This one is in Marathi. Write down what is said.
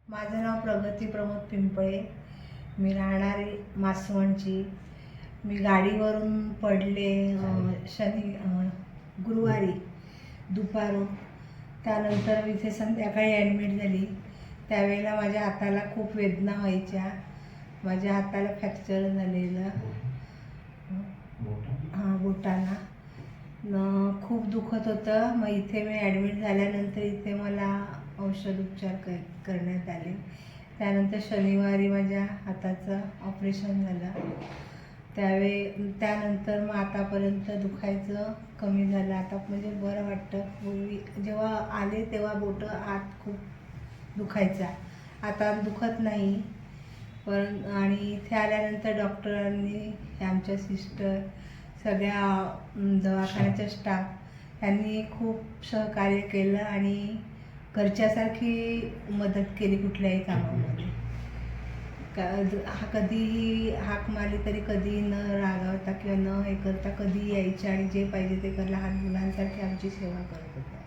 माझं नाव प्रगती प्रमोद पिंपळे. मी राहणारी मासवणची. मी गाडीवरून पडले गुरुवारी दुपारून. त्यानंतर इथे संध्याकाळी ॲडमिट झाली. त्यावेळेला माझ्या हाताला खूप वेदना व्हायच्या. माझ्या हाताला फ्रॅक्चर झालेलं, बोटाला खूप दुखत होतं. मग इथे मी ॲडमिट झाल्यानंतर इथे मला औषध उपचार करण्यात आले. त्यानंतर शनिवारी माझ्या हाताचं ऑपरेशन झालं. त्यानंतर मग आतापर्यंत दुखायचं कमी झालं. आता म्हणजे बरं वाटतं. पूर्वी जेव्हा आले तेव्हा बोटं आत खूप दुखायचा, आता दुखत नाही. आणि इथे आल्यानंतर डॉक्टरांनी, आमच्या सिस्टर, सगळ्या दवाखान्याचा स्टाफ यांनी खूप सहकार्य केलं आणि घरच्यासारखी मदत केली कुठल्याही कामामध्ये. कधीही हाक मारली तरी कधी न रागावता किंवा न हे करता कधी यायचे आणि जे पाहिजे ते लहान मुलांसारखी आमची सेवा करत होते.